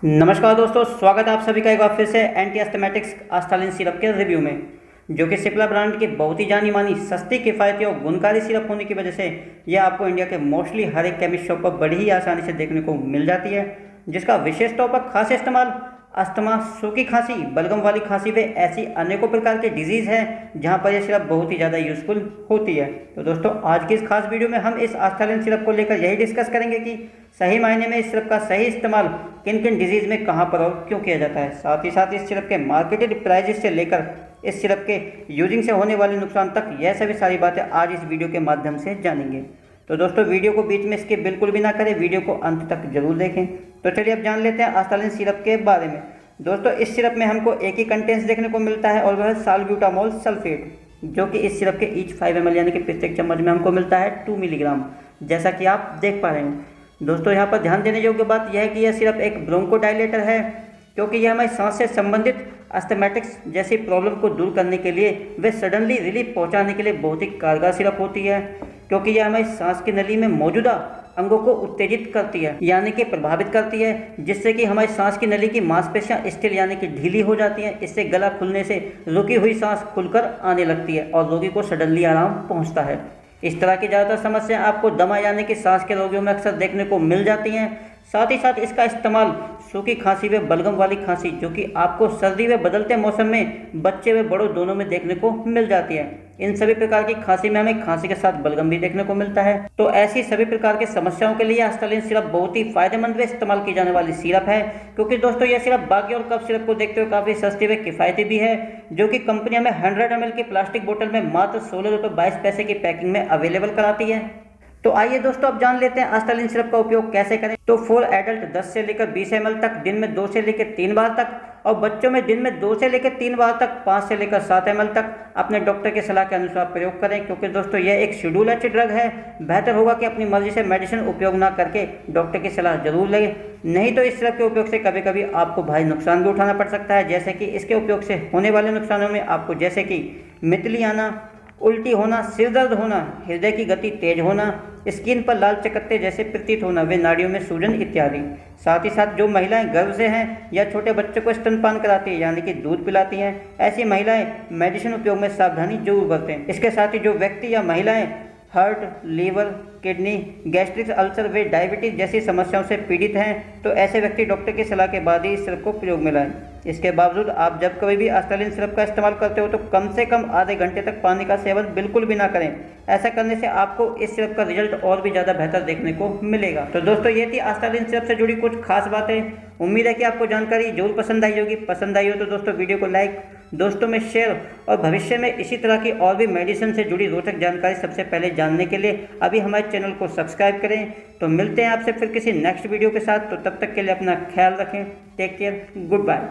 नमस्कार दोस्तों, स्वागत है आप सभी का एक बार फिर से एंटी एस्थेमेटिक्स आस्थालिन सिरप के रिव्यू में। जो कि सिप्ला ब्रांड की बहुत ही जानी मानी सस्ती, किफ़ायती और गुणकारी सिरप होने की वजह से यह आपको इंडिया के मोस्टली हर एक केमिस्ट शॉप पर बड़ी ही आसानी से देखने को मिल जाती है। जिसका विशेष तौर पर खास इस्तेमाल अस्थमा, सूखी खांसी, बलगम वाली खांसी व ऐसी अनेकों प्रकार के डिजीज़ हैं जहां पर यह सिरप बहुत ही ज़्यादा यूज़फुल होती है। तो दोस्तों, आज की इस खास वीडियो में हम इस आस्थालिन सिरप को लेकर यही डिस्कस करेंगे कि सही मायने में इस सिरप का सही इस्तेमाल किन किन डिजीज़ में कहां पर और क्यों किया जाता है। साथ ही साथ इस सिरप के मार्केटेड प्राइजेस से लेकर इस सिरप के यूजिंग से होने वाले नुकसान तक, यह सभी सारी बातें आज इस वीडियो के माध्यम से जानेंगे। तो दोस्तों, वीडियो को बीच में स्किप बिल्कुल भी ना करें, वीडियो को अंत तक जरूर देखें। तो चलिए अब जान लेते हैं आस्थालिन सिरप के बारे में। दोस्तों, इस सिरप में हमको एक ही कंटेंट्स देखने को मिलता है और वह है साल्ब्यूटामॉल सल्फेट, जो कि इस सिरप के ईच 5 ml यानी कि प्रत्येक चम्मच में हमको मिलता है 2 मिलीग्राम, जैसा कि आप देख पा रहे हैं। दोस्तों, यहाँ पर ध्यान देने योग्य बात यह है कि यह सिरप एक ब्रोंकोडायलेटर है, क्योंकि यह हमारी सांस से संबंधित अस्थमेटिक्स जैसी प्रॉब्लम को दूर करने के लिए वे सडनली रिलीफ पहुंचाने के लिए बहुत ही कारगर सिरप होती है। क्योंकि यह हमारी सांस की नली में मौजूदा अंगों को उत्तेजित करती है, यानी कि प्रभावित करती है, जिससे कि हमारी सांस की नली की मांसपेशियां स्थिर यानी कि ढीली हो जाती हैं। इससे गला खुलने से रुकी हुई सांस खुलकर आने लगती है और रोगी को सडनली आराम पहुंचता है। इस तरह की ज़्यादातर समस्या आपको दमा यानी कि सांस के रोगियों में अक्सर देखने को मिल जाती हैं। साथ ही साथ इसका इस्तेमाल सूखी खांसी व बलगम वाली खांसी, जो कि आपको सर्दी व बदलते मौसम में बच्चे व बड़ों दोनों में देखने को मिल जाती है। इन सभी प्रकार की खांसी में हमें खांसी के साथ बलगम भी देखने को मिलता है। तो ऐसी सभी प्रकार की समस्याओं के लिए आस्थालिन सिरप बहुत ही फायदेमंद व इस्तेमाल की जाने वाली सिरप है। क्योंकि दोस्तों, यह सिरप बाकी और कफ सिरप को देखते हुए काफ़ी सस्ती व किफ़ायती भी है, जो कि कंपनी हमें 100 ml की प्लास्टिक बोतल में मात्र 16 रुपये 22 पैसे की पैकिंग में अवेलेबल कराती है। तो आइए दोस्तों, अब जान लेते हैं आस्थालिन सिरप का उपयोग कैसे करें। तो फॉर एडल्ट 10 से लेकर 20 ml तक दिन में 2 से लेकर 3 बार तक, और बच्चों में दिन में 2 से लेकर 3 बार तक 5 से लेकर 7 ml तक अपने डॉक्टर की सलाह के अनुसार प्रयोग करें। क्योंकि दोस्तों, यह एक शेड्यूल एच ड्रग है। बेहतर होगा कि अपनी मर्जी से मेडिसिन उपयोग ना करके डॉक्टर की सलाह जरूर लें, नहीं तो इस सिरप के उपयोग से कभी कभी आपको भारी नुकसान भी उठाना पड़ सकता है। जैसे कि इसके उपयोग से होने वाले नुकसानों में आपको जैसे कि मितली आना, उल्टी होना, सिर दर्द होना, हृदय की गति तेज होना, स्किन पर लाल चकत्ते जैसे प्रतीत होना, वे नाड़ियों में सूजन इत्यादि। साथ ही साथ जो महिलाएं गर्भ से हैं या छोटे बच्चे को स्तनपान कराती है यानी कि दूध पिलाती हैं, ऐसी महिलाएं मेडिसिन उपयोग में सावधानी जरूर बरतें। इसके साथ ही जो व्यक्ति या महिलाएं heart, liver, kidney, gastric ulcer व डायबिटीज जैसी समस्याओं से पीड़ित हैं, तो ऐसे व्यक्ति डॉक्टर की सलाह के बाद ही इस सिरप को प्रयोग में लाएं। इसके बावजूद आप जब कभी भी आस्थालिन सिरप का इस्तेमाल करते हो तो कम से कम आधे घंटे तक पानी का सेवन बिल्कुल भी ना करें। ऐसा करने से आपको इस सिरप का रिजल्ट और भी ज़्यादा बेहतर देखने को मिलेगा। तो दोस्तों, ये थी आस्थालिन सिरप से जुड़ी कुछ खास बातें। उम्मीद है कि आपको जानकारी जरूर पसंद आई होगी। पसंद आई हो तो दोस्तों, वीडियो को लाइक, दोस्तों में शेयर, और भविष्य में इसी तरह की और भी मेडिसिन से जुड़ी रोचक जानकारी सबसे पहले जानने के लिए अभी हमारे चैनल को सब्सक्राइब करें। तो मिलते हैं आपसे फिर किसी नेक्स्ट वीडियो के साथ। तो तब तक के लिए अपना ख्याल रखें। Take care, good bye.